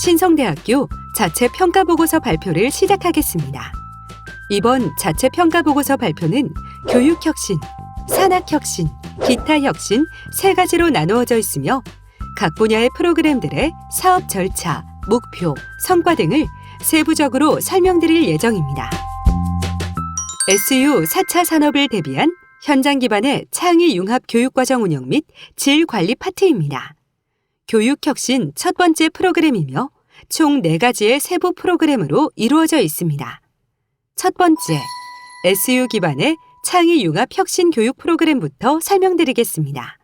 신성대학교 자체 평가보고서 발표를 시작하겠습니다. 이번 자체 평가보고서 발표는 교육혁신, 산학혁신, 기타혁신 세 가지로 나누어져 있으며 각 분야의 프로그램들의 사업 절차, 목표, 성과 등을 세부적으로 설명드릴 예정입니다. SU 4차 산업을 대비한 현장 기반의 창의 융합 교육과정 운영 및 질 관리 파트입니다. 교육혁신 첫 번째 프로그램이며 총 4가지의 세부 프로그램으로 이루어져 있습니다. 첫 번째, SU 기반의 창의 융합 혁신 교육 프로그램부터 설명드리겠습니다.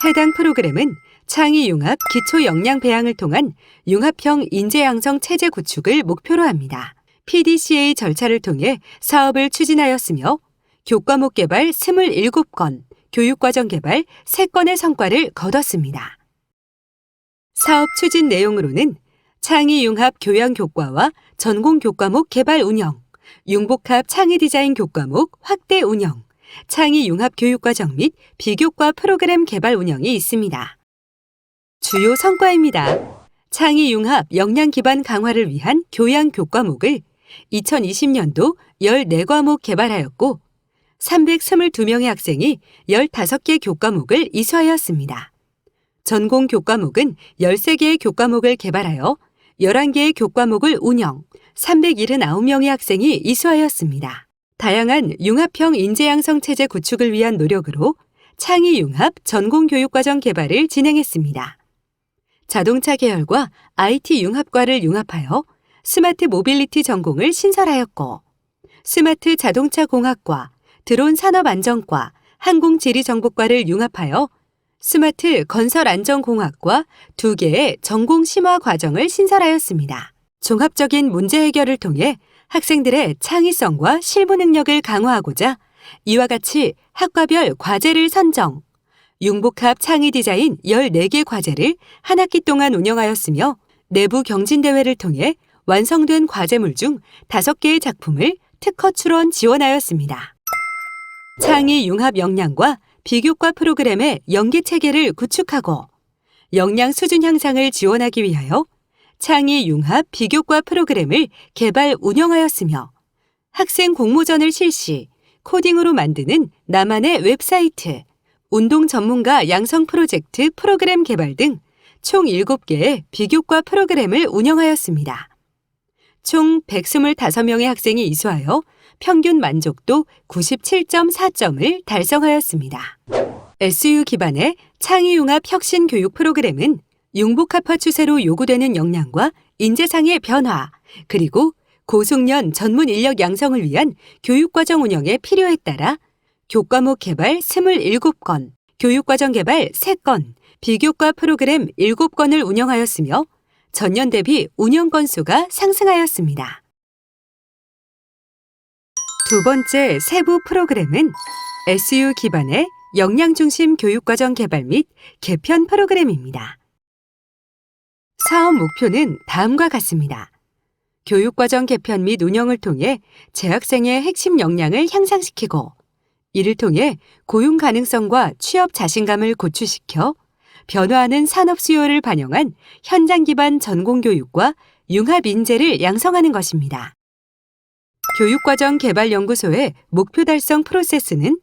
해당 프로그램은 창의 융합 기초 역량 배양을 통한 융합형 인재 양성 체제 구축을 목표로 합니다. PDCA 절차를 통해 사업을 추진하였으며 교과목 개발 27건, 교육과정 개발 3건의 성과를 거뒀습니다. 사업 추진 내용으로는 창의 융합 교양 교과와 전공 교과목 개발 운영, 융복합 창의 디자인 교과목 확대 운영, 창의 융합 교육과정 및 비교과 프로그램 개발 운영이 있습니다. 주요 성과입니다. 창의 융합 역량 기반 강화를 위한 교양 교과목을 2020년도 14과목 개발하였고 322명의 학생이 15개 교과목을 이수하였습니다. 전공 교과목은 13개의 교과목을 개발하여 11개의 교과목을 운영, 379명의 학생이 이수하였습니다. 다양한 융합형 인재 양성 체제 구축을 위한 노력으로 창의 융합 전공 교육과정 개발을 진행했습니다. 자동차 계열과 IT 융합과를 융합하여 스마트 모빌리티 전공을 신설하였고 스마트 자동차 공학과, 드론 산업 안전과, 항공지리정보과를 융합하여 스마트 건설 안전공학과 2개의 전공 심화 과정을 신설하였습니다. 종합적인 문제 해결을 통해 학생들의 창의성과 실무 능력을 강화하고자 이와 같이 학과별 과제를 선정, 융복합 창의 디자인 14개 과제를 한 학기 동안 운영하였으며 내부 경진대회를 통해 완성된 과제물 중 5개의 작품을 특허 출원 지원하였습니다. 창의 융합 역량과 비교과 프로그램의 연계 체계를 구축하고 역량 수준 향상을 지원하기 위하여 창의 융합 비교과 프로그램을 개발 운영하였으며 학생 공모전을 실시, 코딩으로 만드는 나만의 웹사이트, 운동 전문가 양성 프로젝트 프로그램 개발 등 총 7개의 비교과 프로그램을 운영하였습니다. 총 125명의 학생이 이수하여 평균 만족도 97.4점을 달성하였습니다. SU 기반의 창의융합 혁신 교육 프로그램은 융복합화 추세로 요구되는 역량과 인재상의 변화, 그리고 고숙련 전문 인력 양성을 위한 교육과정 운영의 필요에 따라 교과목 개발 27건, 교육과정 개발 3건, 비교과 프로그램 7건을 운영하였으며 전년 대비 운영 건수가 상승하였습니다. 두 번째 세부 프로그램은 SU 기반의 역량 중심 교육과정 개발 및 개편 프로그램입니다. 사업 목표는 다음과 같습니다. 교육과정 개편 및 운영을 통해 재학생의 핵심 역량을 향상시키고 이를 통해 고용 가능성과 취업 자신감을 고취시켜 변화하는 산업 수요를 반영한 현장 기반 전공 교육과 융합 인재를 양성하는 것입니다. 교육과정 개발연구소의 목표 달성 프로세스는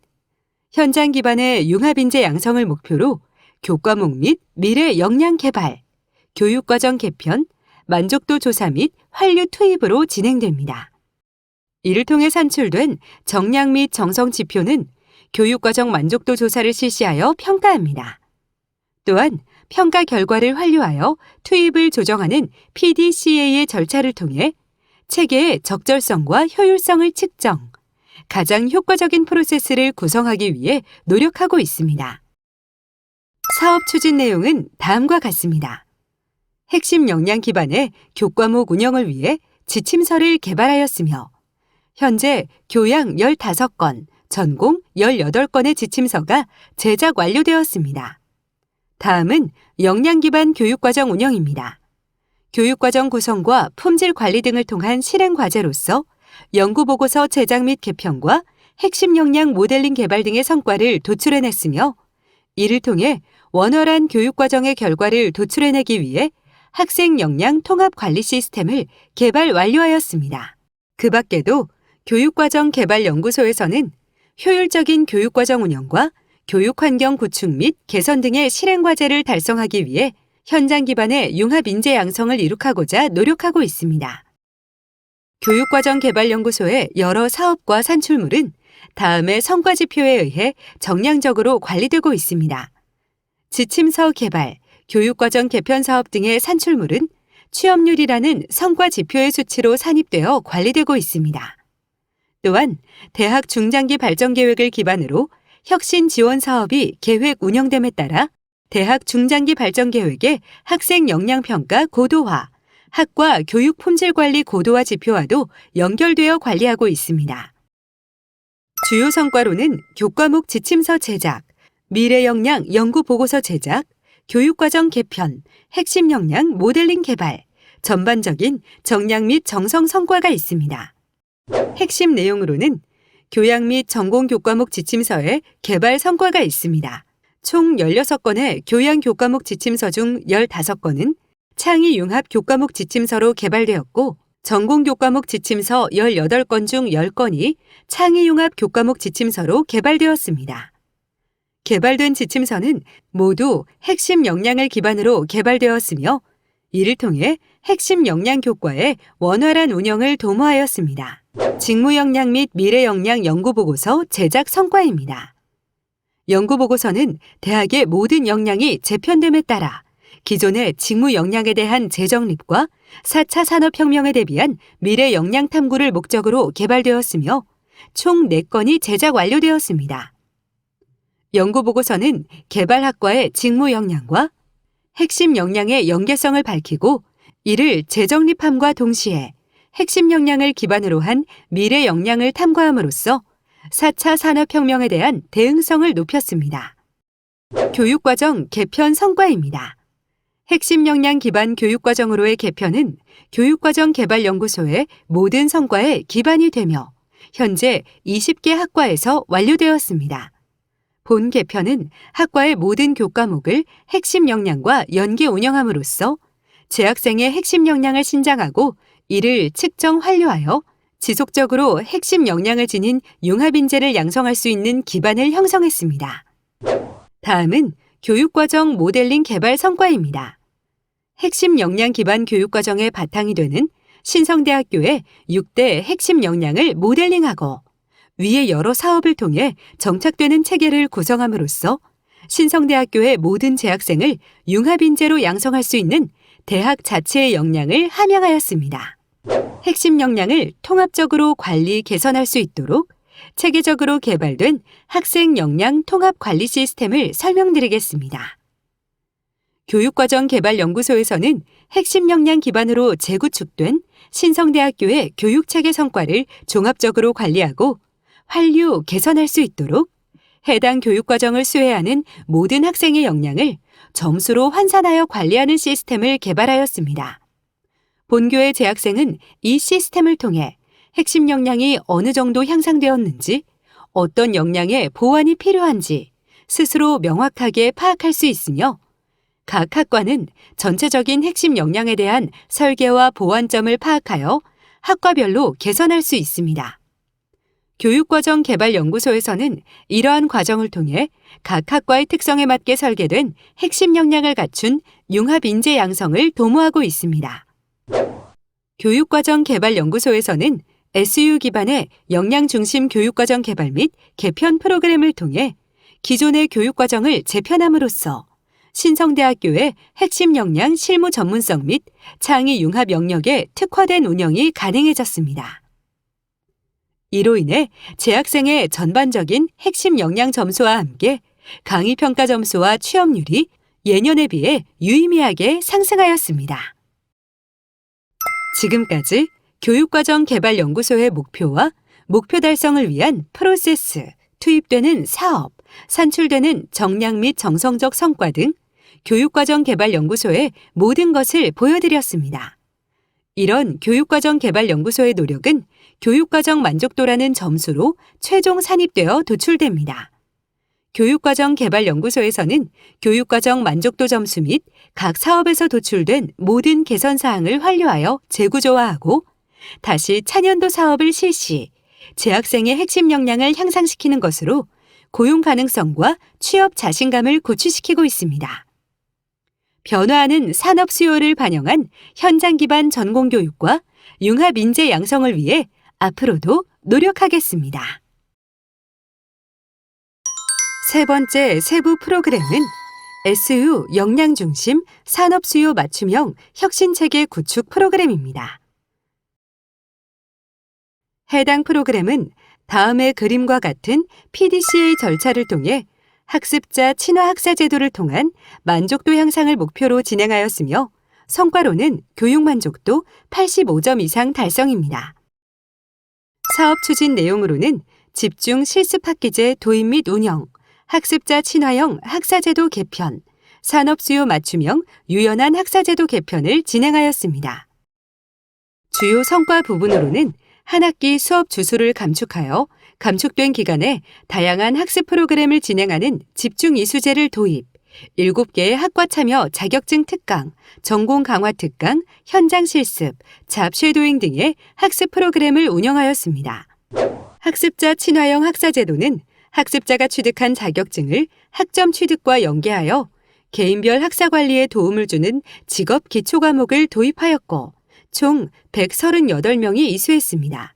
현장 기반의 융합 인재 양성을 목표로 교과목 및 미래 역량 개발, 교육과정 개편, 만족도 조사 및 환류 투입으로 진행됩니다. 이를 통해 산출된 정량 및 정성 지표는 교육과정 만족도 조사를 실시하여 평가합니다. 또한 평가 결과를 환류하여 투입을 조정하는 PDCA의 절차를 통해 체계의 적절성과 효율성을 측정, 가장 효과적인 프로세스를 구성하기 위해 노력하고 있습니다. 사업 추진 내용은 다음과 같습니다. 핵심 역량 기반의 교과목 운영을 위해 지침서를 개발하였으며 현재 교양 15건, 전공 18건의 지침서가 제작 완료되었습니다. 다음은 역량 기반 교육과정 운영입니다. 교육과정 구성과 품질 관리 등을 통한 실행 과제로서 연구보고서 제작 및 개편과 핵심 역량 모델링 개발 등의 성과를 도출해냈으며 이를 통해 원활한 교육과정의 결과를 도출해내기 위해 학생 역량 통합 관리 시스템을 개발 완료하였습니다. 그 밖에도 교육과정 개발연구소에서는 효율적인 교육과정 운영과 교육환경 구축 및 개선 등의 실행과제를 달성하기 위해 현장 기반의 융합인재 양성을 이룩하고자 노력하고 있습니다. 교육과정 개발연구소의 여러 사업과 산출물은 다음의 성과지표에 의해 정량적으로 관리되고 있습니다. 지침서 개발, 교육과정 개편 사업 등의 산출물은 취업률이라는 성과지표의 수치로 산입되어 관리되고 있습니다. 또한 대학 중장기 발전 계획을 기반으로 혁신 지원 사업이 계획 운영됨에 따라 대학 중장기 발전 계획의 학생 역량 평가 고도화, 학과 교육 품질 관리 고도화 지표와도 연결되어 관리하고 있습니다. 주요 성과로는 교과목 지침서 제작, 미래 역량 연구 보고서 제작, 교육과정 개편, 핵심 역량 모델링 개발, 전반적인 정량 및 정성 성과가 있습니다. 핵심 내용으로는 교양 및 전공 교과목 지침서의 개발 성과가 있습니다. 총 16건의 교양 교과목 지침서 중 15건은 창의 융합 교과목 지침서로 개발되었고, 전공 교과목 지침서 18건 중 10건이 창의 융합 교과목 지침서로 개발되었습니다. 개발된 지침서는 모두 핵심 역량을 기반으로 개발되었으며, 이를 통해 핵심 역량 교과의 원활한 운영을 도모하였습니다. 직무 역량 및 미래 역량 연구보고서 제작 성과입니다. 연구보고서는 대학의 모든 역량이 재편됨에 따라 기존의 직무 역량에 대한 재정립과 4차 산업혁명에 대비한 미래 역량 탐구를 목적으로 개발되었으며 총 4건이 제작 완료되었습니다. 연구보고서는 개발학과의 직무 역량과 핵심 역량의 연계성을 밝히고 이를 재정립함과 동시에 핵심 역량을 기반으로 한 미래 역량을 탐구함으로써 4차 산업혁명에 대한 대응성을 높였습니다. 교육과정 개편 성과입니다. 핵심 역량 기반 교육과정으로의 개편은 교육과정 개발연구소의 모든 성과의 기반이 되며 현재 20개 학과에서 완료되었습니다. 본 개편은 학과의 모든 교과목을 핵심 역량과 연계 운영함으로써 재학생의 핵심 역량을 신장하고 이를 측정 완료하여 지속적으로 핵심 역량을 지닌 융합인재를 양성할 수 있는 기반을 형성했습니다. 다음은 교육과정 모델링 개발 성과입니다. 핵심 역량 기반 교육과정의 바탕이 되는 신성대학교의 6대 핵심 역량을 모델링하고 위의 여러 사업을 통해 정착되는 체계를 구성함으로써 신성대학교의 모든 재학생을 융합인재로 양성할 수 있는 대학 자체의 역량을 함양하였습니다. 핵심 역량을 통합적으로 관리, 개선할 수 있도록 체계적으로 개발된 학생 역량 통합 관리 시스템을 설명드리겠습니다. 교육과정 개발연구소에서는 핵심 역량 기반으로 재구축된 신성대학교의 교육체계 성과를 종합적으로 관리하고 환류, 개선할 수 있도록 해당 교육과정을 수혜하는 모든 학생의 역량을 점수로 환산하여 관리하는 시스템을 개발하였습니다. 본교의 재학생은 이 시스템을 통해 핵심 역량이 어느 정도 향상되었는지, 어떤 역량의 보완이 필요한지 스스로 명확하게 파악할 수 있으며 각 학과는 전체적인 핵심 역량에 대한 설계와 보완점을 파악하여 학과별로 개선할 수 있습니다. 교육과정 개발연구소에서는 이러한 과정을 통해 각 학과의 특성에 맞게 설계된 핵심 역량을 갖춘 융합인재 양성을 도모하고 있습니다. 교육과정 개발연구소에서는 SU 기반의 역량 중심 교육과정 개발 및 개편 프로그램을 통해 기존의 교육과정을 재편함으로써 신성대학교의 핵심 역량 실무 전문성 및 창의 융합 영역에 특화된 운영이 가능해졌습니다. 이로 인해 재학생의 전반적인 핵심 역량 점수와 함께 강의 평가 점수와 취업률이 예년에 비해 유의미하게 상승하였습니다. 지금까지 교육과정 개발연구소의 목표와 목표 달성을 위한 프로세스, 투입되는 사업, 산출되는 정량 및 정성적 성과 등 교육과정 개발연구소의 모든 것을 보여드렸습니다. 이런 교육과정 개발연구소의 노력은 교육과정 만족도라는 점수로 최종 산입되어 도출됩니다. 교육과정개발연구소에서는 교육과정 만족도 점수 및 각 사업에서 도출된 모든 개선 사항을 완료하여 재구조화하고 다시 차년도 사업을 실시, 재학생의 핵심 역량을 향상시키는 것으로 고용 가능성과 취업 자신감을 고취시키고 있습니다. 변화하는 산업 수요를 반영한 현장 기반 전공 교육과 융합 인재 양성을 위해 앞으로도 노력하겠습니다. 세 번째 세부 프로그램은 SU 역량 중심 산업 수요 맞춤형 혁신 체계 구축 프로그램입니다. 해당 프로그램은 다음의 그림과 같은 PDCA 절차를 통해 학습자 친화 학사 제도를 통한 만족도 향상을 목표로 진행하였으며 성과로는 교육 만족도 85점 이상 달성입니다. 사업 추진 내용으로는 집중 실습 학기제 도입 및 운영, 학습자 친화형 학사제도 개편, 산업 수요 맞춤형 유연한 학사제도 개편을 진행하였습니다. 주요 성과 부분으로는 한 학기 수업 주수를 감축하여 감축된 기간에 다양한 학습 프로그램을 진행하는 집중 이수제를 도입, 7개의 학과 참여 자격증 특강, 전공 강화 특강, 현장 실습, 잡쉐도잉 등의 학습 프로그램을 운영하였습니다. 학습자 친화형 학사제도는 학습자가 취득한 자격증을 학점 취득과 연계하여 개인별 학사 관리에 도움을 주는 직업 기초 과목을 도입하였고 총 138명이 이수했습니다.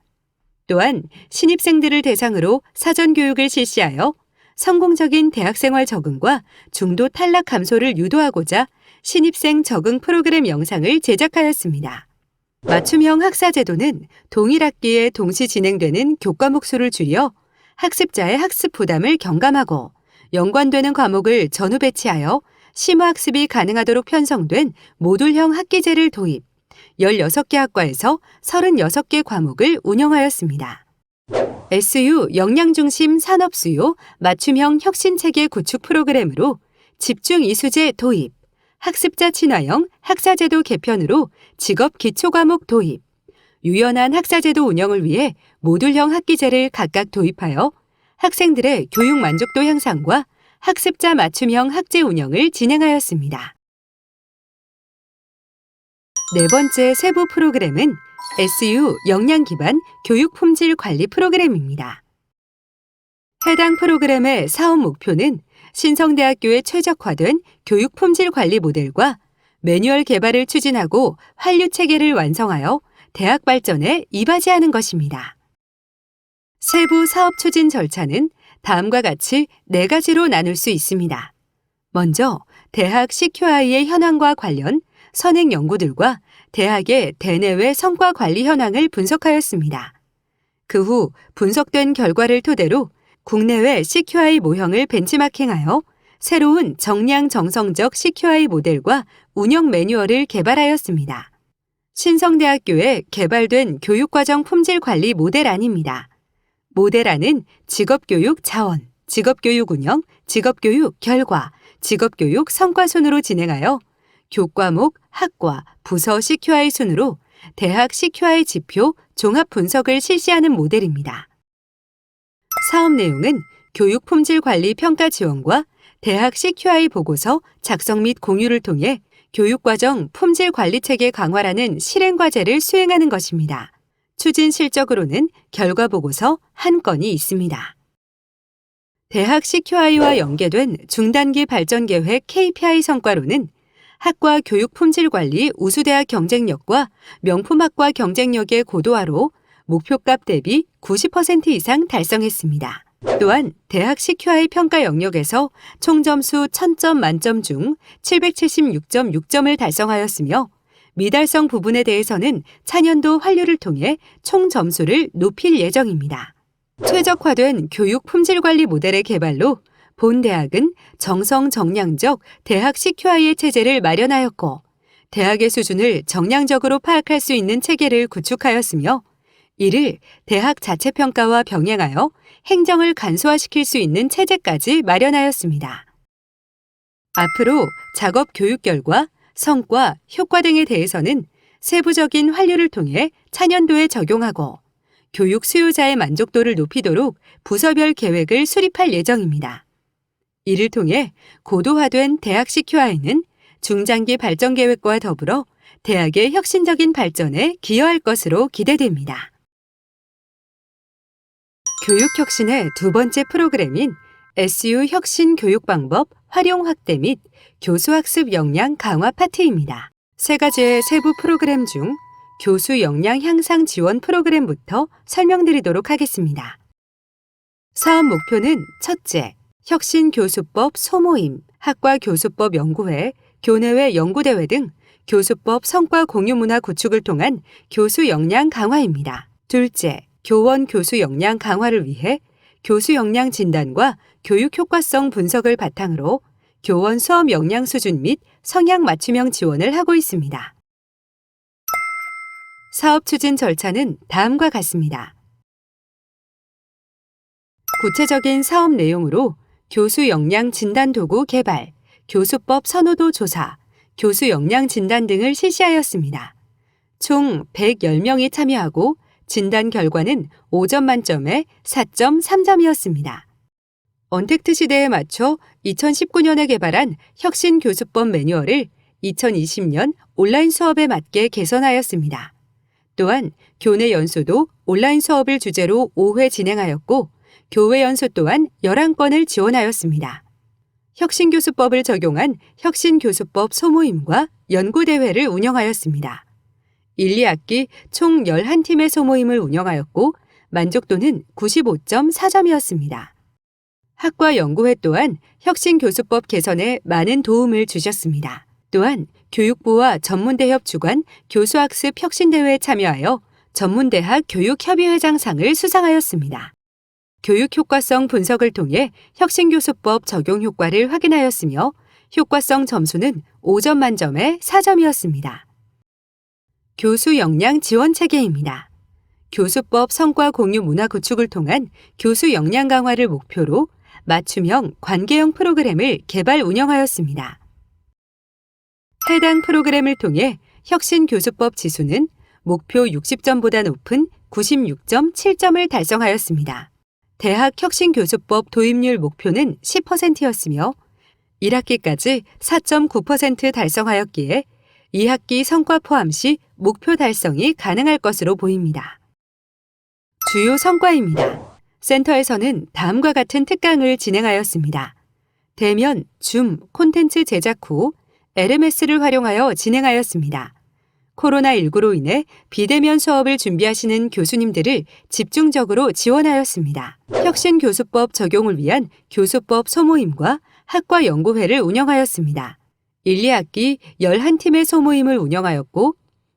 또한 신입생들을 대상으로 사전 교육을 실시하여 성공적인 대학생활 적응과 중도 탈락 감소를 유도하고자 신입생 적응 프로그램 영상을 제작하였습니다. 맞춤형 학사제도는 동일 학기에 동시 진행되는 교과목 수를 줄여 학습자의 학습 부담을 경감하고 연관되는 과목을 전후 배치하여 심화학습이 가능하도록 편성된 모듈형 학기제를 도입, 16개 학과에서 36개 과목을 운영하였습니다. SU 역량중심 산업수요 맞춤형 혁신체계 구축 프로그램으로 집중 이수제 도입, 학습자 친화형 학사제도 개편으로 직업 기초과목 도입, 유연한 학사제도 운영을 위해 모듈형 학기제를 각각 도입하여 학생들의 교육 만족도 향상과 학습자 맞춤형 학제 운영을 진행하였습니다. 네 번째 세부 프로그램은 SU 역량 기반 교육 품질 관리 프로그램입니다. 해당 프로그램의 사업 목표는 신성대학교에 최적화된 교육 품질 관리 모델과 매뉴얼 개발을 추진하고 환류 체계를 완성하여 대학 발전에 이바지하는 것입니다. 세부 사업 추진 절차는 다음과 같이 4가지로 나눌 수 있습니다. 먼저 대학 CQI의 현황과 관련 선행 연구들과 대학의 대내외 성과 관리 현황을 분석하였습니다. 그 후 분석된 결과를 토대로 국내외 CQI 모형을 벤치마킹하여 새로운 정량 정성적 CQI 모델과 운영 매뉴얼을 개발하였습니다. 신성대학교에 개발된 교육과정 품질관리 모델안입니다. 모델안은 직업교육 자원, 직업교육 운영, 직업교육 결과, 직업교육 성과 순으로 진행하여 교과목, 학과, 부서 CQI 순으로 대학 CQI 지표 종합 분석을 실시하는 모델입니다. 사업 내용은 교육 품질 관리 평가 지원과 대학 CQI 보고서 작성 및 공유를 통해 교육과정 품질 관리 체계 강화라는 실행 과제를 수행하는 것입니다. 추진 실적으로는 결과 보고서 1건이 있습니다. 대학 CQI와 연계된 중단기 발전 계획 KPI 성과로는 학과 교육 품질 관리 우수대학 경쟁력과 명품학과 경쟁력의 고도화로 목표값 대비 90% 이상 달성했습니다. 또한 대학 CQI 평가 영역에서 총 점수 1000점 만점 중 776.6점을 달성하였으며 미달성 부분에 대해서는 차년도 환류를 통해 총 점수를 높일 예정입니다. 최적화된 교육 품질 관리 모델의 개발로 본 대학은 정성 정량적 대학 CQI의 체제를 마련하였고 대학의 수준을 정량적으로 파악할 수 있는 체계를 구축하였으며 이를 대학 자체 평가와 병행하여 행정을 간소화시킬 수 있는 체제까지 마련하였습니다. 앞으로 작업 교육 결과, 성과, 효과 등에 대해서는 세부적인 환류를 통해 차년도에 적용하고 교육 수요자의 만족도를 높이도록 부서별 계획을 수립할 예정입니다. 이를 통해 고도화된 대학 CQI는 중장기 발전 계획과 더불어 대학의 혁신적인 발전에 기여할 것으로 기대됩니다. 교육 혁신의 두 번째 프로그램인 SU 혁신 교육 방법 활용 확대 및 교수 학습 역량 강화 파트입니다. 세 가지의 세부 프로그램 중 교수 역량 향상 지원 프로그램부터 설명드리도록 하겠습니다. 사업 목표는 첫째, 혁신 교수법 소모임, 학과 교수법 연구회, 교내외 연구대회 등 교수법 성과 공유 문화 구축을 통한 교수 역량 강화입니다. 둘째, 교원 교수 역량 강화를 위해 교수 역량 진단과 교육 효과성 분석을 바탕으로 교원 수업 역량 수준 및 성향 맞춤형 지원을 하고 있습니다. 사업 추진 절차는 다음과 같습니다. 구체적인 사업 내용으로 교수 역량 진단 도구 개발, 교수법 선호도 조사, 교수 역량 진단 등을 실시하였습니다. 총 110명이 참여하고 진단 결과는 5점 만점에 4.3점이었습니다. 언택트 시대에 맞춰 2019년에 개발한 혁신 교수법 매뉴얼을 2020년 온라인 수업에 맞게 개선하였습니다. 또한 교내 연수도 온라인 수업을 주제로 5회 진행하였고 교외 연수 또한 11건을 지원하였습니다. 혁신교수법을 적용한 혁신교수법 소모임과 연구대회를 운영하였습니다. 1, 2학기 총 11팀의 소모임을 운영하였고 만족도는 95.4점이었습니다. 학과 연구회 또한 혁신교수법 개선에 많은 도움을 주셨습니다. 또한 교육부와 전문대협 주관 교수학습 혁신대회에 참여하여 전문대학 교육협의회장상을 수상하였습니다. 교육 효과성 분석을 통해 혁신교수법 적용 효과를 확인하였으며 효과성 점수는 5점 만점에 4점이었습니다. 교수 역량 지원 체계입니다. 교수법 성과 공유 문화 구축을 통한 교수 역량 강화를 목표로 맞춤형 관계형 프로그램을 개발 운영하였습니다. 해당 프로그램을 통해 혁신교수법 지수는 목표 60점보다 높은 96.7점을 달성하였습니다. 대학 혁신교수법 도입률 목표는 10%였으며 1학기까지 4.9% 달성하였기에 2학기 성과 포함 시 목표 달성이 가능할 것으로 보입니다. 주요 성과입니다. 센터에서는 다음과 같은 특강을 진행하였습니다. 대면, 줌, 콘텐츠 제작 후 LMS를 활용하여 진행하였습니다. 코로나19로 인해 비대면 수업을 준비하시는 교수님들을 집중적으로 지원하였습니다. 혁신교수법 적용을 위한 교수법 소모임과 학과 연구회를 운영하였습니다. 1, 2학기 11팀의 소모임을 운영하였고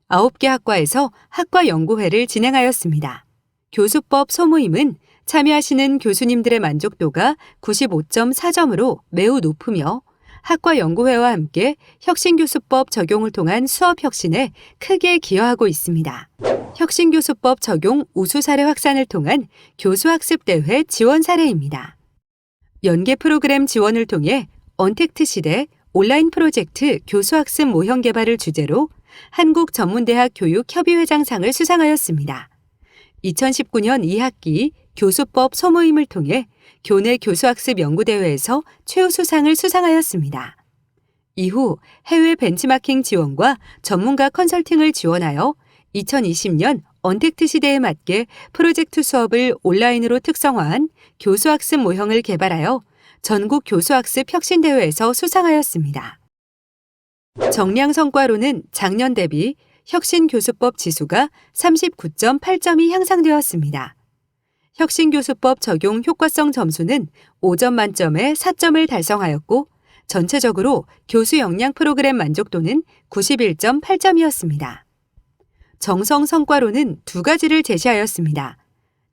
9개 학과에서 학과 연구회를 진행하였습니다. 교수법 소모임은 참여하시는 교수님들의 만족도가 95.4점으로 매우 높으며 학과 연구회와 함께 혁신교수법 적용을 통한 수업 혁신에 크게 기여하고 있습니다. 혁신교수법 적용 우수 사례 확산을 통한 교수학습대회 지원 사례입니다. 연계 프로그램 지원을 통해 언택트 시대 온라인 프로젝트 교수학습 모형 개발을 주제로 한국전문대학 교육협의회장상을 수상하였습니다. 2019년 2학기 교수법 소모임을 통해 교내 교수학습 연구대회에서 최우수상을 수상하였습니다. 이후 해외 벤치마킹 지원과 전문가 컨설팅을 지원하여 2020년 언택트 시대에 맞게 프로젝트 수업을 온라인으로 특성화한 교수학습 모형을 개발하여 전국 교수학습 혁신대회에서 수상하였습니다. 정량 성과로는 작년 대비 혁신교수법 지수가 39.8점이 향상되었습니다. 혁신교수법 적용 효과성 점수는 5점 만점에 4점을 달성하였고 전체적으로 교수 역량 프로그램 만족도는 91.8점이었습니다. 정성 성과로는 두 가지를 제시하였습니다.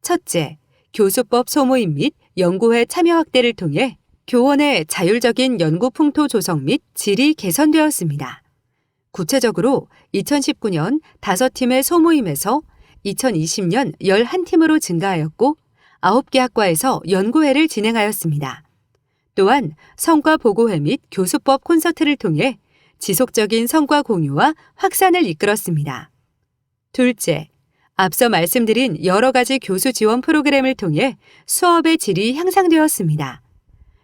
첫째, 교수법 소모임 및 연구회 참여 확대를 통해 교원의 자율적인 연구 풍토 조성 및 질이 개선되었습니다. 구체적으로 2019년 5팀의 소모임에서 2020년 11팀으로 증가하였고 9개 학과에서 연구회를 진행하였습니다. 또한 성과 보고회 및 교수법 콘서트를 통해 지속적인 성과 공유와 확산을 이끌었습니다. 둘째, 앞서 말씀드린 여러 가지 교수 지원 프로그램을 통해 수업의 질이 향상되었습니다.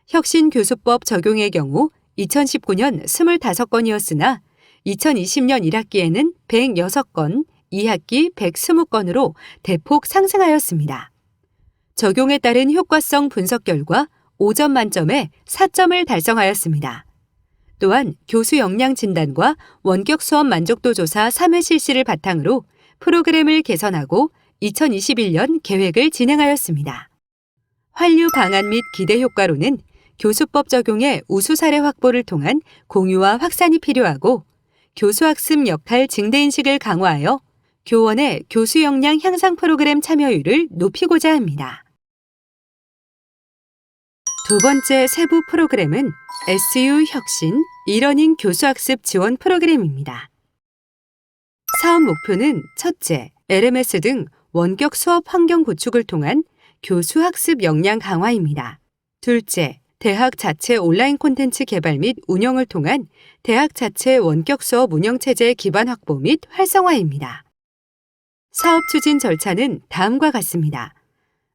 혁신교수법 적용의 경우 2019년 25건이었으나 2020년 1학기에는 106건, 2학기 120건으로 대폭 상승하였습니다. 적용에 따른 효과성 분석 결과 5점 만점에 4점을 달성하였습니다. 또한 교수 역량 진단과 원격 수업 만족도 조사 3회 실시를 바탕으로 프로그램을 개선하고 2021년 계획을 진행하였습니다. 환류 방안 및 기대 효과로는 교수법 적용의 우수 사례 확보를 통한 공유와 확산이 필요하고 교수학습 역할 증대인식을 강화하여 교원의 교수 역량 향상 프로그램 참여율을 높이고자 합니다. 두 번째 세부 프로그램은 SU 혁신 이러닝 교수학습 지원 프로그램입니다. 사업 목표는 첫째, LMS 등 원격 수업 환경 구축을 통한 교수 학습 역량 강화입니다. 둘째, 대학 자체 온라인 콘텐츠 개발 및 운영을 통한 대학 자체 원격 수업 운영 체제 기반 확보 및 활성화입니다. 사업 추진 절차는 다음과 같습니다.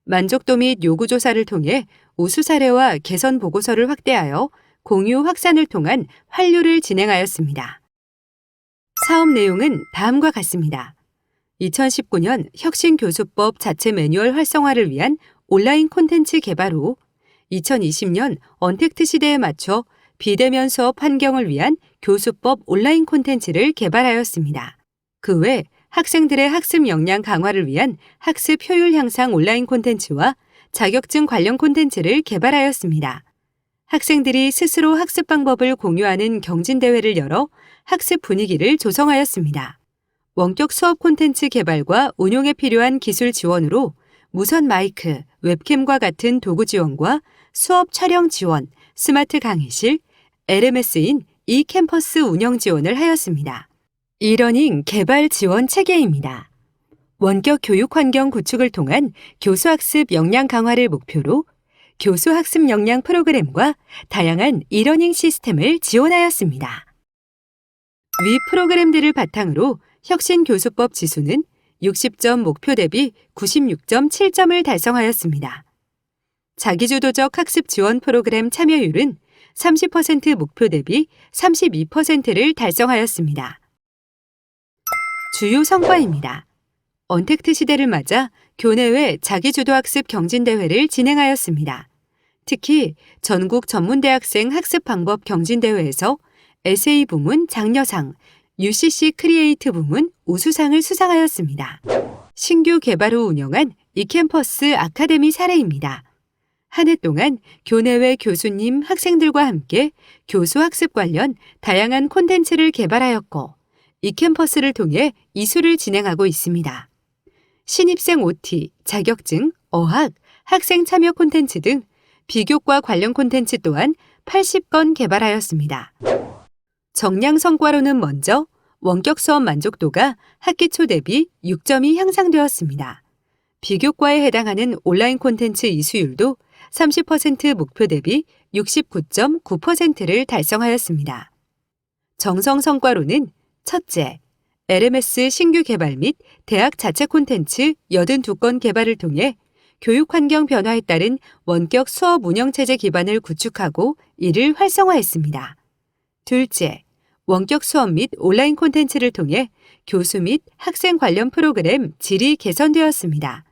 만족도 및 요구 조사를 통해 우수 사례와 개선 보고서를 확대하여 공유 확산을 통한 환류를 진행하였습니다. 사업 내용은 다음과 같습니다. 2019년 혁신교수법 자체 매뉴얼 활성화를 위한 온라인 콘텐츠 개발 후 2020년 언택트 시대에 맞춰 비대면 수업 환경을 위한 교수법 온라인 콘텐츠를 개발하였습니다. 그 외 학생들의 학습 역량 강화를 위한 학습 효율 향상 온라인 콘텐츠와 자격증 관련 콘텐츠를 개발하였습니다. 학생들이 스스로 학습 방법을 공유하는 경진대회를 열어 학습 분위기를 조성하였습니다. 원격 수업 콘텐츠 개발과 운용에 필요한 기술 지원으로 무선 마이크, 웹캠과 같은 도구 지원과 수업 촬영 지원, 스마트 강의실, LMS인 e캠퍼스 운영 지원을 하였습니다. 이러닝 개발 지원 체계입니다. 원격 교육 환경 구축을 통한 교수학습 역량 강화를 목표로 교수학습 역량 프로그램과 다양한 이러닝 시스템을 지원하였습니다. 위 프로그램들을 바탕으로 혁신교수법 지수는 60점 목표 대비 96.7점을 달성하였습니다. 자기주도적 학습 지원 프로그램 참여율은 30% 목표 대비 32%를 달성하였습니다. 주요 성과입니다. 언택트 시대를 맞아 교내외 자기주도학습 경진대회를 진행하였습니다. 특히 전국 전문대학생 학습방법 경진대회에서 에세이 부문 장려상, UCC 크리에이트 부문 우수상을 수상하였습니다. 신규 개발 후 운영한 e캠퍼스 아카데미 사례입니다. 한 해 동안 교내외 교수님, 학생들과 함께 교수학습 관련 다양한 콘텐츠를 개발하였고 e캠퍼스를 통해 이수를 진행하고 있습니다. 신입생 OT, 자격증, 어학, 학생 참여 콘텐츠 등 비교과 관련 콘텐츠 또한 80건 개발하였습니다. 정량 성과로는 먼저 원격 수업 만족도가 학기 초 대비 6점이 향상되었습니다. 비교과에 해당하는 온라인 콘텐츠 이수율도 30% 목표 대비 69.9%를 달성하였습니다. 정성 성과로는 첫째, LMS 신규 개발 및 대학 자체 콘텐츠 82건 개발을 통해 교육 환경 변화에 따른 원격 수업 운영 체제 기반을 구축하고 이를 활성화했습니다. 둘째, 원격 수업 및 온라인 콘텐츠를 통해 교수 및 학생 관련 프로그램 질이 개선되었습니다.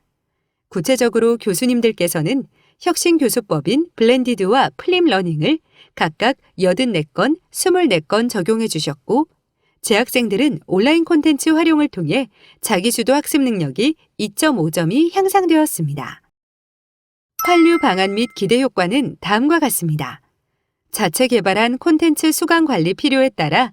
구체적으로 교수님들께서는 혁신교수법인 블렌디드와 플립러닝을 각각 84건, 24건 적용해 주셨고 재학생들은 온라인 콘텐츠 활용을 통해 자기주도 학습 능력이 2.5점이 향상되었습니다. 환류 방안 및 기대 효과는 다음과 같습니다. 자체 개발한 콘텐츠 수강 관리 필요에 따라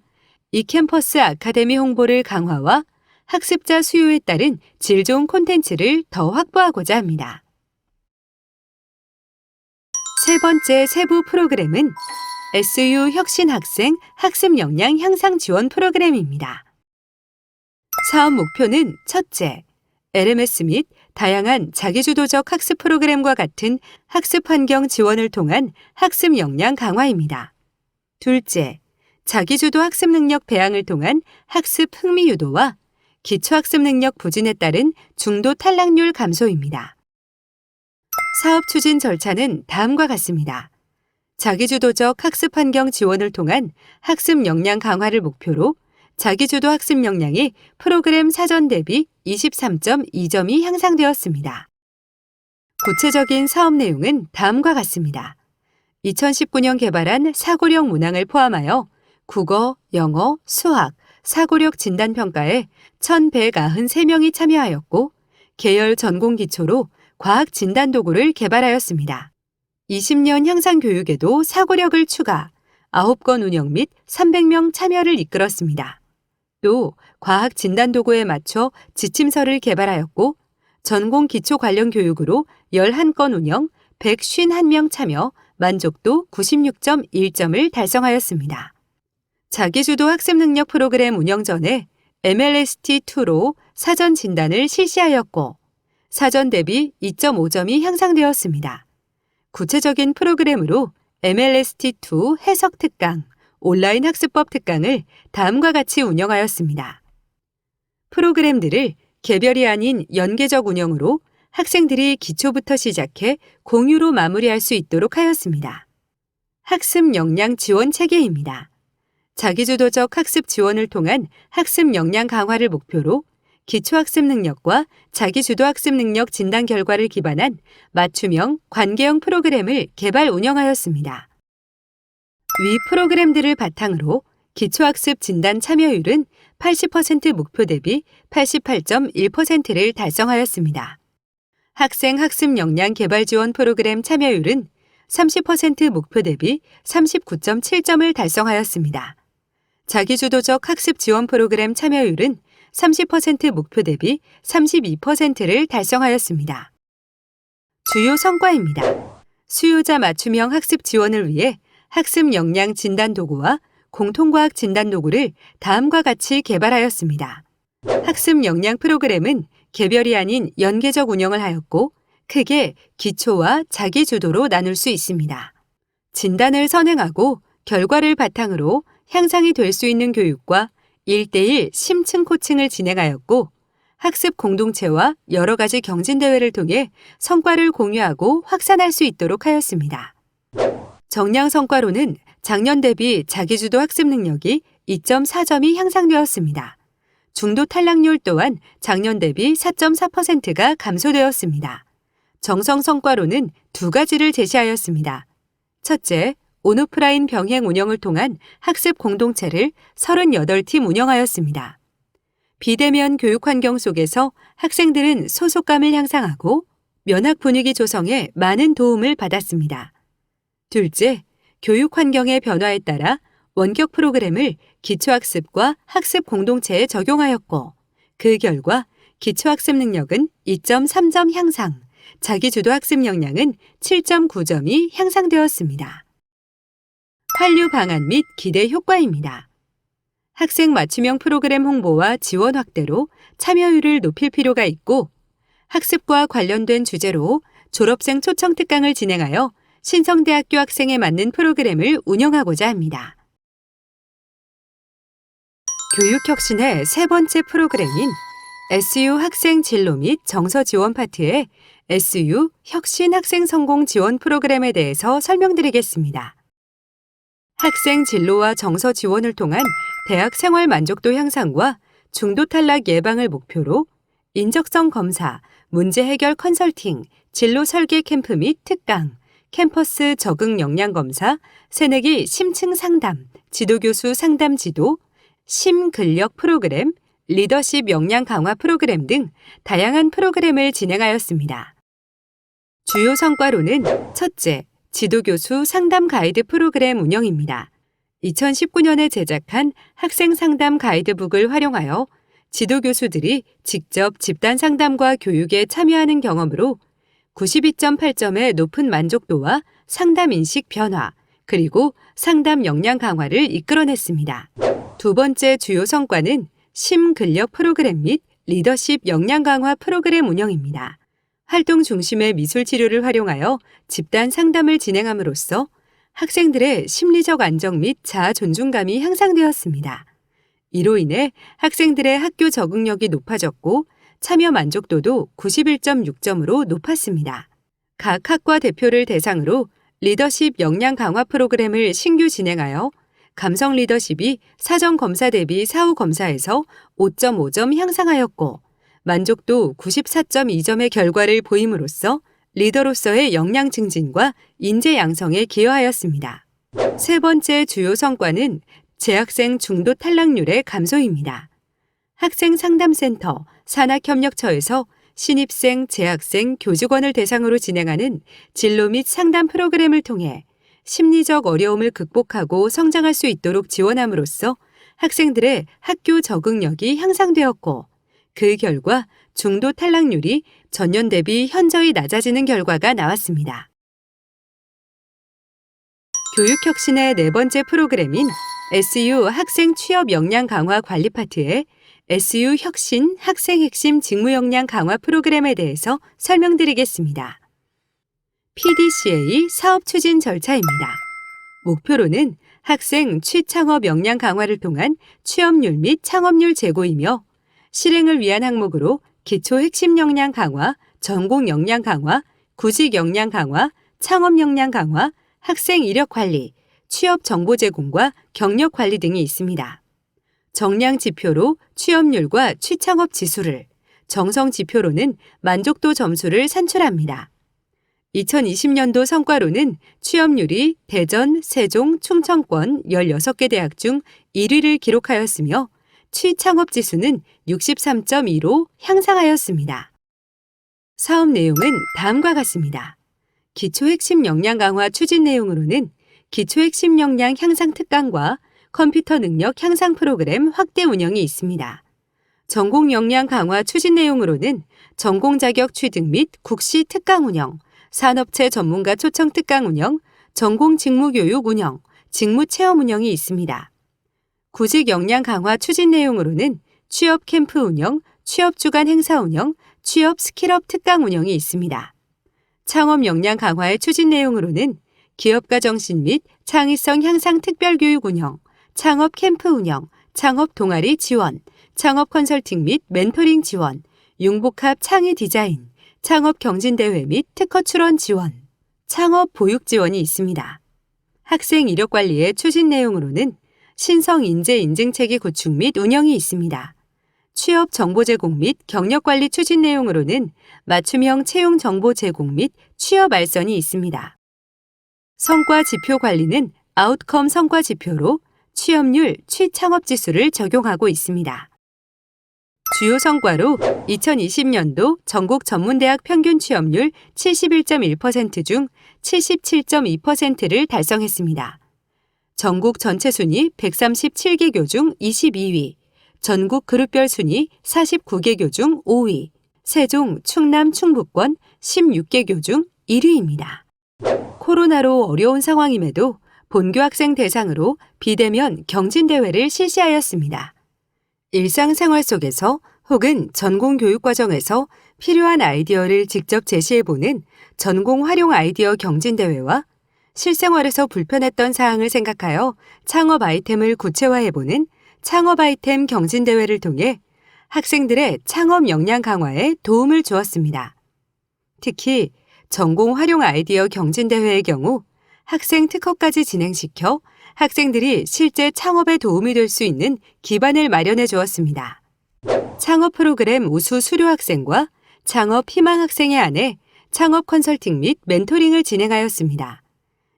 e캠퍼스 아카데미 홍보를 강화와 학습자 수요에 따른 질 좋은 콘텐츠를 더 확보하고자 합니다. 세 번째 세부 프로그램은 SU 혁신 학생 학습 역량 향상 지원 프로그램입니다. 사업 목표는 첫째, LMS 및 다양한 자기주도적 학습 프로그램과 같은 학습 환경 지원을 통한 학습 역량 강화입니다. 둘째, 자기주도 학습 능력 배양을 통한 학습 흥미 유도와 기초학습 능력 부진에 따른 중도 탈락률 감소입니다. 사업 추진 절차는 다음과 같습니다. 자기주도적 학습 환경 지원을 통한 학습 역량 강화를 목표로 자기주도 학습 역량이 프로그램 사전 대비 23.2점이 향상되었습니다. 구체적인 사업 내용은 다음과 같습니다. 2019년 개발한 사고력 문항을 포함하여 국어, 영어, 수학, 사고력 진단평가에 1,193명이 참여하였고 계열 전공 기초로 과학 진단 도구를 개발하였습니다. 20년 향상 교육에도 사고력을 추가, 9건 운영 및 300명 참여를 이끌었습니다. 또 과학 진단 도구에 맞춰 지침서를 개발하였고 전공 기초 관련 교육으로 11건 운영, 151명 참여, 만족도 96.1점을 달성하였습니다. 자기주도 학습 능력 프로그램 운영 전에 MLST2로 사전 진단을 실시하였고 사전 대비 2.5점이 향상되었습니다. 구체적인 프로그램으로 MLST2 해석 특강, 온라인 학습법 특강을 다음과 같이 운영하였습니다. 프로그램들을 개별이 아닌 연계적 운영으로 학생들이 기초부터 시작해 공유로 마무리할 수 있도록 하였습니다. 학습 역량 지원 체계입니다. 자기주도적 학습 지원을 통한 학습 역량 강화를 목표로 기초학습 능력과 자기주도 학습 능력 진단 결과를 기반한 맞춤형, 관계형 프로그램을 개발 운영하였습니다. 위 프로그램들을 바탕으로 기초학습 진단 참여율은 80% 목표 대비 88.1%를 달성하였습니다. 학생 학습 역량 개발 지원 프로그램 참여율은 30% 목표 대비 39.7점을 달성하였습니다. 자기주도적 학습 지원 프로그램 참여율은 30% 목표 대비 32%를 달성하였습니다. 주요 성과입니다. 수요자 맞춤형 학습 지원을 위해 학습 역량 진단 도구와 공통과학 진단 도구를 다음과 같이 개발하였습니다. 학습 역량 프로그램은 개별이 아닌 연계적 운영을 하였고 크게 기초와 자기주도로 나눌 수 있습니다. 진단을 선행하고 결과를 바탕으로 향상이 될 수 있는 교육과 1:1 심층 코칭을 진행하였고 학습 공동체와 여러 가지 경진대회를 통해 성과를 공유하고 확산할 수 있도록 하였습니다. 정량 성과로는 작년 대비 자기주도 학습 능력이 2.4점이 향상되었습니다. 중도 탈락률 또한 작년 대비 4.4%가 감소되었습니다. 정성 성과로는 두 가지를 제시하였습니다. 첫째, 온오프라인 병행 운영을 통한 학습 공동체를 38팀 운영하였습니다. 비대면 교육 환경 속에서 학생들은 소속감을 향상하고 면학 분위기 조성에 많은 도움을 받았습니다. 둘째, 교육 환경의 변화에 따라 원격 프로그램을 기초학습과 학습 공동체에 적용하였고 그 결과 기초학습 능력은 2.3점 향상, 자기주도 학습 역량은 7.9점이 향상되었습니다. 한류 방안 및 기대 효과입니다. 학생 맞춤형 프로그램 홍보와 지원 확대로 참여율을 높일 필요가 있고 학습과 관련된 주제로 졸업생 초청 특강을 진행하여 신성대학교 학생에 맞는 프로그램을 운영하고자 합니다. 교육혁신의 세 번째 프로그램인 SU 학생 진로 및 정서 지원 파트의 SU 혁신 학생 성공 지원 프로그램에 대해서 설명드리겠습니다. 학생 진로와 정서 지원을 통한 대학 생활 만족도 향상과 중도 탈락 예방을 목표로 인적성 검사, 문제 해결 컨설팅, 진로 설계 캠프 및 특강, 캠퍼스 적응 역량 검사, 새내기 심층 상담, 지도교수 상담 지도, 심근력 프로그램, 리더십 역량 강화 프로그램 등 다양한 프로그램을 진행하였습니다. 주요 성과로는 첫째, 지도교수 상담 가이드 프로그램 운영입니다. 2019년에 제작한 학생 상담 가이드북을 활용하여 지도교수들이 직접 집단 상담과 교육에 참여하는 경험으로 92.8점의 높은 만족도와 상담 인식 변화, 그리고 상담 역량 강화를 이끌어냈습니다. 두 번째 주요 성과는 심근력 프로그램 및 리더십 역량 강화 프로그램 운영입니다. 활동 중심의 미술 치료를 활용하여 집단 상담을 진행함으로써 학생들의 심리적 안정 및 자아 존중감이 향상되었습니다. 이로 인해 학생들의 학교 적응력이 높아졌고 참여 만족도도 91.6점으로 높았습니다. 각 학과 대표를 대상으로 리더십 역량 강화 프로그램을 신규 진행하여 감성 리더십이 사전 검사 대비 사후 검사에서 5.5점 향상하였고 만족도 94.2점의 결과를 보임으로써 리더로서의 역량 증진과 인재 양성에 기여하였습니다. 세 번째 주요 성과는 재학생 중도 탈락률의 감소입니다. 학생상담센터, 산학협력처에서 신입생, 재학생, 교직원을 대상으로 진행하는 진로 및 상담 프로그램을 통해 심리적 어려움을 극복하고 성장할 수 있도록 지원함으로써 학생들의 학교 적응력이 향상되었고 그 결과 중도 탈락률이 전년 대비 현저히 낮아지는 결과가 나왔습니다. 교육혁신의 네 번째 프로그램인 SU 학생 취업 역량 강화 관리 파트의 SU 혁신 학생 핵심 직무 역량 강화 프로그램에 대해서 설명드리겠습니다. PDCA 사업 추진 절차입니다. 목표로는 학생 취창업 역량 강화를 통한 취업률 및 창업률 제고이며 실행을 위한 항목으로 기초 핵심 역량 강화, 전공 역량 강화, 구직 역량 강화, 창업 역량 강화, 학생 이력 관리, 취업 정보 제공과 경력 관리 등이 있습니다. 정량 지표로 취업률과 취창업 지수를, 정성 지표로는 만족도 점수를 산출합니다. 2020년도 성과로는 취업률이 대전, 세종, 충청권 16개 대학 중 1위를 기록하였으며 취창업 지수는 63.2로 향상하였습니다. 사업 내용은 다음과 같습니다. 기초 핵심 역량 강화 추진 내용으로는 기초 핵심 역량 향상 특강과 컴퓨터 능력 향상 프로그램 확대 운영이 있습니다. 전공 역량 강화 추진 내용으로는 전공 자격 취득 및 국시 특강 운영, 산업체 전문가 초청 특강 운영, 전공 직무 교육 운영, 직무 체험 운영이 있습니다. 구직 역량 강화 추진 내용으로는 취업 캠프 운영, 취업 주간 행사 운영, 취업 스킬업 특강 운영이 있습니다. 창업 역량 강화의 추진 내용으로는 기업가 정신 및 창의성 향상 특별교육 운영, 창업 캠프 운영, 창업 동아리 지원, 창업 컨설팅 및 멘토링 지원, 융복합 창의 디자인, 창업 경진대회 및 특허 출원 지원, 창업 보육 지원이 있습니다. 학생 이력 관리의 추진 내용으로는 신성 인재 인증체계 구축 및 운영이 있습니다. 취업 정보 제공 및 경력 관리 추진 내용으로는 맞춤형 채용 정보 제공 및 취업 알선이 있습니다. 성과 지표 관리는 아웃컴 성과 지표로 취업률, 취창업 지수를 적용하고 있습니다. 주요 성과로 2020년도 전국 전문대학 평균 취업률 71.1% 중 77.2%를 달성했습니다. 전국 전체 순위 137개교 중 22위, 전국 그룹별 순위 49개교 중 5위, 세종, 충남, 충북권 16개교 중 1위입니다. 코로나로 어려운 상황임에도 본교 학생 대상으로 비대면 경진대회를 실시하였습니다. 일상생활 속에서 혹은 전공 교육 과정에서 필요한 아이디어를 직접 제시해보는 전공 활용 아이디어 경진대회와 실생활에서 불편했던 사항을 생각하여 창업 아이템을 구체화해보는 창업 아이템 경진대회를 통해 학생들의 창업 역량 강화에 도움을 주었습니다. 특히 전공 활용 아이디어 경진대회의 경우 학생 특허까지 진행시켜 학생들이 실제 창업에 도움이 될 수 있는 기반을 마련해 주었습니다. 창업 프로그램 우수 수료 학생과 창업 희망 학생에 한해 창업 컨설팅 및 멘토링을 진행하였습니다.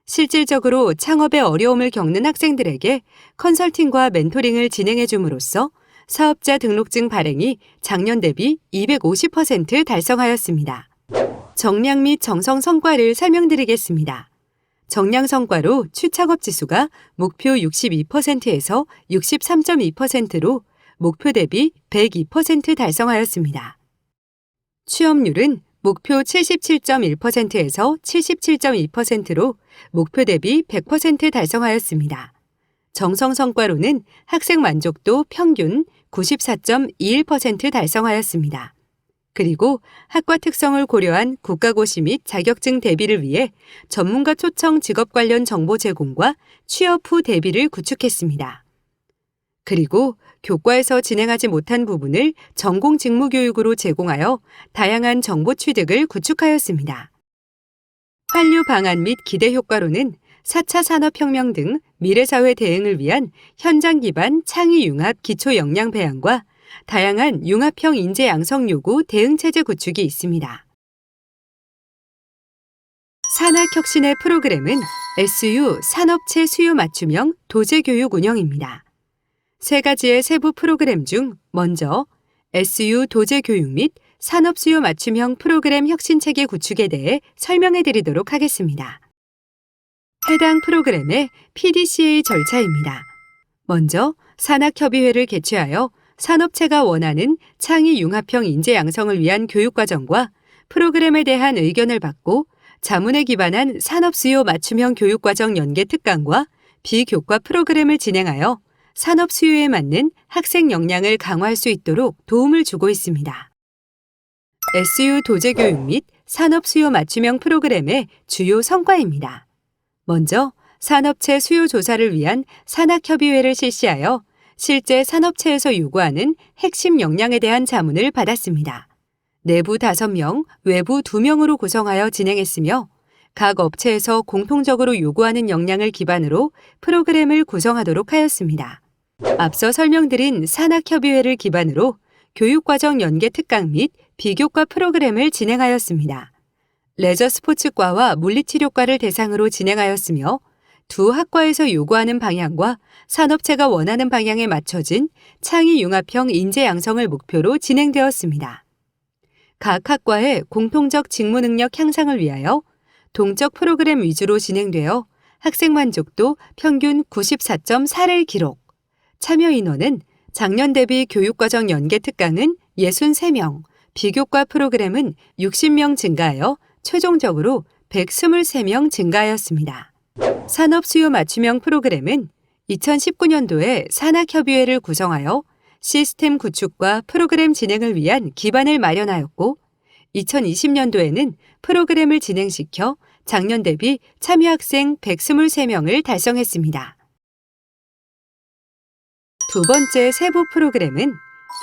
실질적으로 창업에 어려움을 겪는 학생들에게 컨설팅과 멘토링을 진행해 줌으로써 사업자 등록증 발행이 작년 대비 250% 달성하였습니다. 정량 및 정성 성과를 설명드리겠습니다. 정량 성과로 취창업 지수가 목표 62%에서 63.2%로 목표 대비 102% 달성하였습니다. 취업률은 목표 77.1%에서 77.2%로 목표 대비 100% 달성하였습니다. 정성 성과로는 학생 만족도 평균 94.21% 달성하였습니다. 그리고 학과 특성을 고려한 국가고시 및 자격증 대비를 위해 전문가 초청 직업 관련 정보 제공과 취업 후 대비를 구축했습니다. 그리고 교과에서 진행하지 못한 부분을 전공 직무 교육으로 제공하여 다양한 정보 취득을 구축하였습니다. 환류 방안 및 기대 효과로는 4차 산업혁명 등 미래사회 대응을 위한 현장 기반 창의 융합 기초 역량 배양과 다양한 융합형 인재 양성 요구 대응 체제 구축이 있습니다. 산학혁신의 프로그램은 SU 산업체 수요 맞춤형 도제교육 운영입니다. 세 가지의 세부 프로그램 중 먼저 SU 도제교육 및 산업수요 맞춤형 프로그램 혁신체계 구축에 대해 설명해 드리도록 하겠습니다. 해당 프로그램의 PDCA 절차입니다. 먼저 산학협의회를 개최하여 산업체가 원하는 창의 융합형 인재 양성을 위한 교육과정과 프로그램에 대한 의견을 받고 자문에 기반한 산업수요 맞춤형 교육과정 연계 특강과 비교과 프로그램을 진행하여 산업 수요에 맞는 학생 역량을 강화할 수 있도록 도움을 주고 있습니다. SU 도제교육 및 산업 수요 맞춤형 프로그램의 주요 성과입니다. 먼저 산업체 수요 조사를 위한 산학협의회를 실시하여 실제 산업체에서 요구하는 핵심 역량에 대한 자문을 받았습니다. 내부 5명, 외부 2명으로 구성하여 진행했으며 각 업체에서 공통적으로 요구하는 역량을 기반으로 프로그램을 구성하도록 하였습니다. 앞서 설명드린 산학협의회를 기반으로 교육과정 연계 특강 및 비교과 프로그램을 진행하였습니다. 레저 스포츠과와 물리치료과를 대상으로 진행하였으며 두 학과에서 요구하는 방향과 산업체가 원하는 방향에 맞춰진 창의 융합형 인재 양성을 목표로 진행되었습니다. 각 학과의 공통적 직무 능력 향상을 위하여 동적 프로그램 위주로 진행되어 학생 만족도 평균 94.4를 기록. 참여 인원은 작년 대비 교육과정 연계 특강은 63명, 비교과 프로그램은 60명 증가하여 최종적으로 123명 증가하였습니다. 산업 수요 맞춤형 프로그램은 2019년도에 산학협의회를 구성하여 시스템 구축과 프로그램 진행을 위한 기반을 마련하였고 2020년도에는 프로그램을 진행시켜 작년 대비 참여 학생 123명을 달성했습니다. 두 번째 세부 프로그램은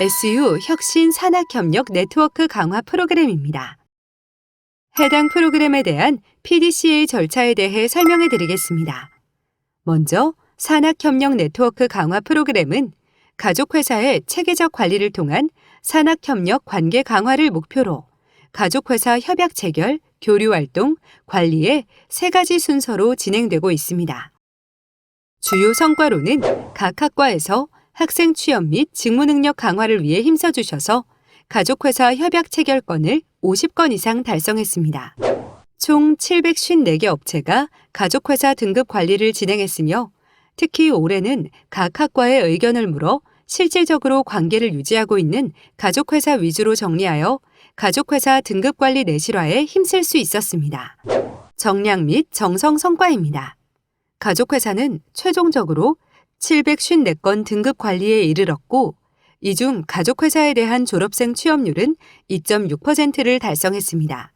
SU 혁신 산학협력 네트워크 강화 프로그램입니다. 해당 프로그램에 대한 PDCA 절차에 대해 설명해 드리겠습니다. 먼저 산학협력 네트워크 강화 프로그램은 가족회사의 체계적 관리를 통한 산학협력 관계 강화를 목표로 가족회사 협약 체결, 교류활동, 관리의 3가지 순서로 진행되고 있습니다. 주요 성과로는 각 학과에서 학생 취업 및 직무 능력 강화를 위해 힘써주셔서 가족회사 협약 체결건을 50건 이상 달성했습니다. 총 754개 업체가 가족회사 등급 관리를 진행했으며 특히 올해는 각 학과의 의견을 물어 실질적으로 관계를 유지하고 있는 가족회사 위주로 정리하여 가족회사 등급관리 내실화에 힘쓸 수 있었습니다. 정량 및 정성 성과입니다. 가족회사는 최종적으로 754건 등급관리에 이르렀고 이 중 가족회사에 대한 졸업생 취업률은 2.6%를 달성했습니다.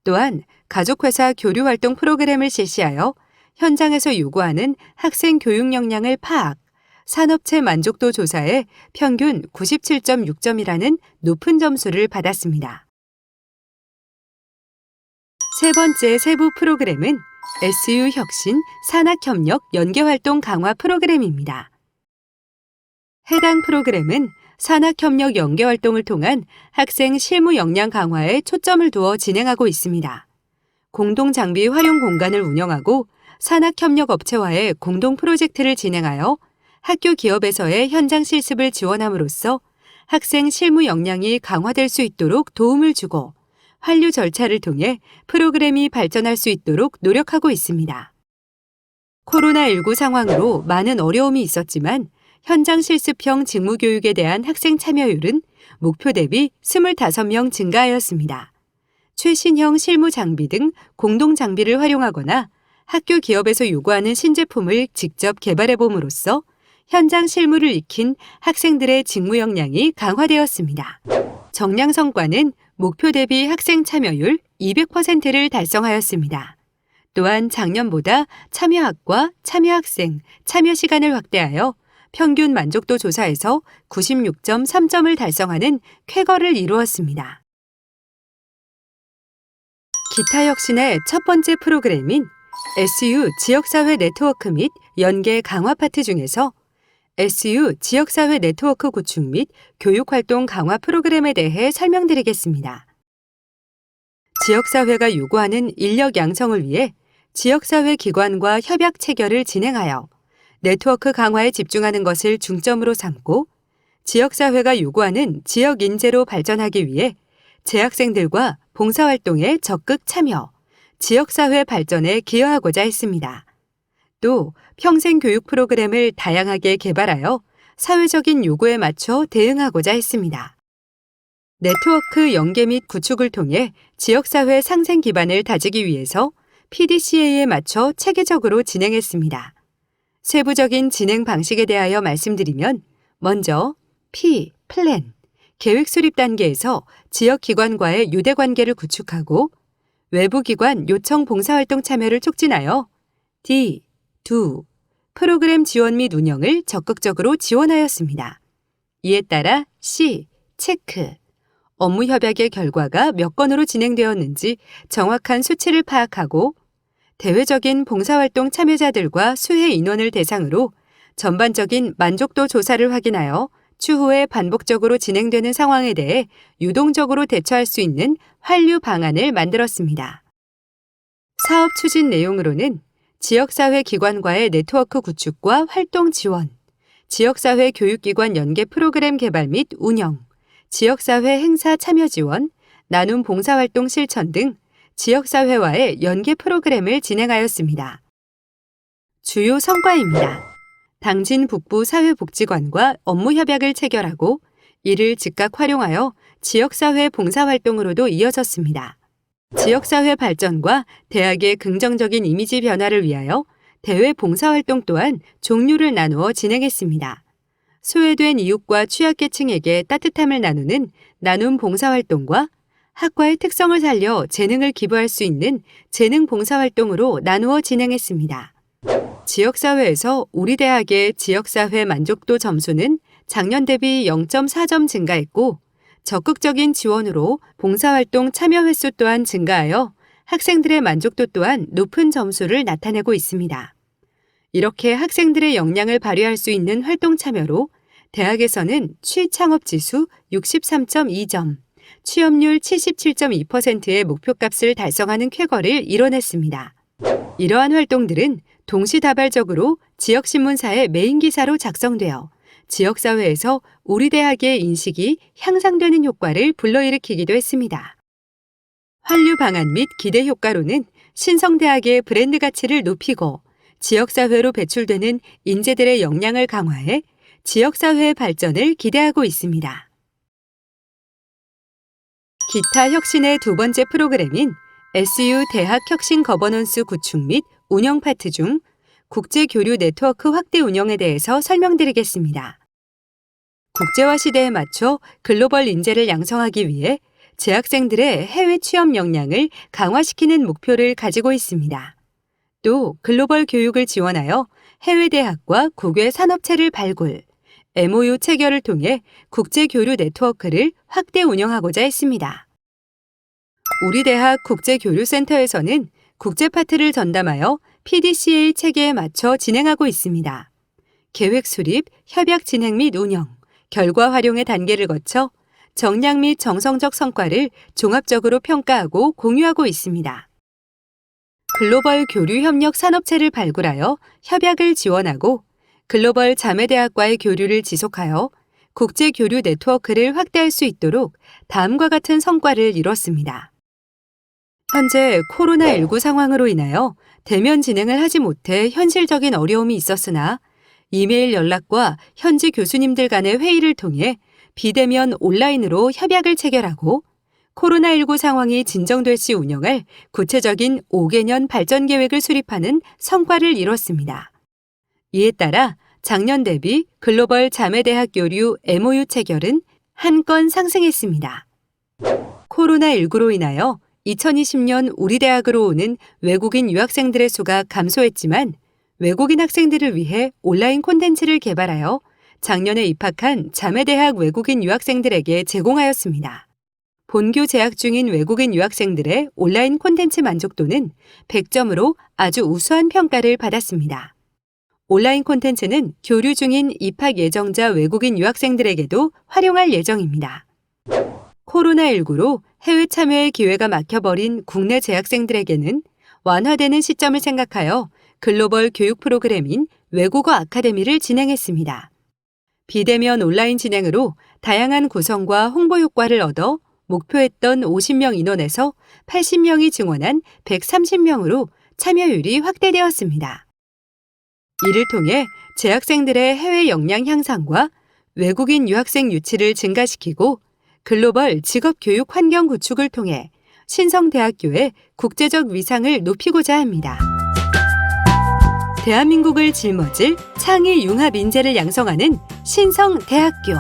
또한 가족회사 교류활동 프로그램을 실시하여 현장에서 요구하는 학생 교육 역량을 파악, 산업체 만족도 조사에 평균 97.6점이라는 높은 점수를 받았습니다. 세 번째 세부 프로그램은 SU 혁신 산학협력 연계활동 강화 프로그램입니다. 해당 프로그램은 산학협력 연계활동을 통한 학생 실무 역량 강화에 초점을 두어 진행하고 있습니다. 공동장비 활용 공간을 운영하고 산학협력 업체와의 공동 프로젝트를 진행하여 학교 기업에서의 현장 실습을 지원함으로써 학생 실무 역량이 강화될 수 있도록 도움을 주고 환류 절차를 통해 프로그램이 발전할 수 있도록 노력하고 있습니다. 코로나19 상황으로 많은 어려움이 있었지만 현장 실습형 직무교육에 대한 학생 참여율은 목표 대비 25명 증가하였습니다. 최신형 실무 장비 등 공동 장비를 활용하거나 학교 기업에서 요구하는 신제품을 직접 개발해 봄으로써 현장 실무를 익힌 학생들의 직무 역량이 강화되었습니다. 정량 성과는 목표 대비 학생 참여율 200%를 달성하였습니다. 또한 작년보다 참여학과, 참여학생, 참여 시간을 확대하여 평균 만족도 조사에서 96.3점을 달성하는 쾌거를 이루었습니다. 기타 혁신의 첫 번째 프로그램인 SU 지역사회 네트워크 및 연계 강화 파트 중에서 SU 지역사회 네트워크 구축 및 교육활동 강화 프로그램에 대해 설명드리겠습니다. 지역사회가 요구하는 인력 양성을 위해 지역사회 기관과 협약 체결을 진행하여 네트워크 강화에 집중하는 것을 중점으로 삼고 지역사회가 요구하는 지역 인재로 발전하기 위해 재학생들과 봉사활동에 적극 참여, 지역사회 발전에 기여하고자 했습니다. 또 평생 교육 프로그램을 다양하게 개발하여 사회적인 요구에 맞춰 대응하고자 했습니다. 네트워크 연계 및 구축을 통해 지역사회 상생 기반을 다지기 위해서 PDCA에 맞춰 체계적으로 진행했습니다. 세부적인 진행 방식에 대하여 말씀드리면 먼저 P, 플랜, 계획 수립 단계에서 지역기관과의 유대관계를 구축하고 외부기관 요청 봉사활동 참여를 촉진하여 D, do, 프로그램 지원 및 운영을 적극적으로 지원하였습니다. 이에 따라 C, 체크, 업무 협약의 결과가 몇 건으로 진행되었는지 정확한 수치를 파악하고 대외적인 봉사활동 참여자들과 수혜 인원을 대상으로 전반적인 만족도 조사를 확인하여 추후에 반복적으로 진행되는 상황에 대해 유동적으로 대처할 수 있는 환류 방안을 만들었습니다. 사업 추진 내용으로는 지역사회 기관과의 네트워크 구축과 활동 지원, 지역사회 교육기관 연계 프로그램 개발 및 운영, 지역사회 행사 참여 지원, 나눔 봉사활동 실천 등 지역사회와의 연계 프로그램을 진행하였습니다. 주요 성과입니다. 당진 북부 사회복지관과 업무 협약을 체결하고 이를 즉각 활용하여 지역사회 봉사활동으로도 이어졌습니다. 지역사회 발전과 대학의 긍정적인 이미지 변화를 위하여 대외 봉사활동 또한 종류를 나누어 진행했습니다. 소외된 이웃과 취약계층에게 따뜻함을 나누는 나눔 봉사활동과 학과의 특성을 살려 재능을 기부할 수 있는 재능 봉사활동으로 나누어 진행했습니다. 지역사회에서 우리 대학의 지역사회 만족도 점수는 작년 대비 0.4점 증가했고 적극적인 지원으로 봉사활동 참여 횟수 또한 증가하여 학생들의 만족도 또한 높은 점수를 나타내고 있습니다. 이렇게 학생들의 역량을 발휘할 수 있는 활동 참여로 대학에서는 취창업지수 63.2점, 취업률 77.2%의 목표값을 달성하는 쾌거를 이뤄냈습니다. 이러한 활동들은 동시다발적으로 지역신문사의 메인 기사로 작성되어 지역사회에서 우리 대학의 인식이 향상되는 효과를 불러일으키기도 했습니다. 환류 방안 및 기대 효과로는 신성대학의 브랜드 가치를 높이고 지역사회로 배출되는 인재들의 역량을 강화해 지역사회 발전을 기대하고 있습니다. 기타 혁신의 두 번째 프로그램인 SU 대학 혁신 거버넌스 구축 및 운영 파트 중 국제교류 네트워크 확대 운영에 대해서 설명드리겠습니다. 국제화 시대에 맞춰 글로벌 인재를 양성하기 위해 재학생들의 해외 취업 역량을 강화시키는 목표를 가지고 있습니다. 또 글로벌 교육을 지원하여 해외 대학과 국외 산업체를 발굴, MOU 체결을 통해 국제교류 네트워크를 확대 운영하고자 했습니다. 우리 대학 국제교류센터에서는 국제 파트를 전담하여 PDCA 체계에 맞춰 진행하고 있습니다. 계획 수립, 협약 진행 및 운영, 결과 활용의 단계를 거쳐 정량 및 정성적 성과를 종합적으로 평가하고 공유하고 있습니다. 글로벌 교류 협력 산업체를 발굴하여 협약을 지원하고 글로벌 자매대학과의 교류를 지속하여 국제 교류 네트워크를 확대할 수 있도록 다음과 같은 성과를 이뤘습니다. 현재 코로나19 상황으로 인하여 대면 진행을 하지 못해 현실적인 어려움이 있었으나 이메일 연락과 현지 교수님들 간의 회의를 통해 비대면 온라인으로 협약을 체결하고 코로나19 상황이 진정될 시 운영할 구체적인 5개년 발전 계획을 수립하는 성과를 이뤘습니다. 이에 따라 작년 대비 글로벌 자매대학 교류 MOU 체결은 한 건 상승했습니다. 코로나19로 인하여 2020년 우리 대학으로 오는 외국인 유학생들의 수가 감소했지만 외국인 학생들을 위해 온라인 콘텐츠를 개발하여 작년에 입학한 자매대학 외국인 유학생들에게 제공하였습니다. 본교 재학 중인 외국인 유학생들의 온라인 콘텐츠 만족도는 100점으로 아주 우수한 평가를 받았습니다. 온라인 콘텐츠는 교류 중인 입학 예정자 외국인 유학생들에게도 활용할 예정입니다. 코로나19로 해외 참여의 기회가 막혀버린 국내 재학생들에게는 완화되는 시점을 생각하여 글로벌 교육 프로그램인 외국어 아카데미를 진행했습니다. 비대면 온라인 진행으로 다양한 구성과 홍보 효과를 얻어 목표했던 50명 인원에서 80명이 증원한 130명으로 참여율이 확대되었습니다. 이를 통해 재학생들의 해외 역량 향상과 외국인 유학생 유치를 증가시키고 글로벌 직업교육 환경 구축을 통해 신성대학교의 국제적 위상을 높이고자 합니다. 대한민국을 짊어질 창의 융합 인재를 양성하는 신성대학교.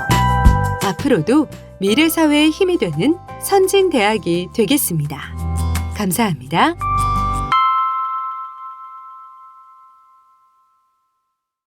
앞으로도 미래 사회의 힘이 되는 선진대학이 되겠습니다. 감사합니다.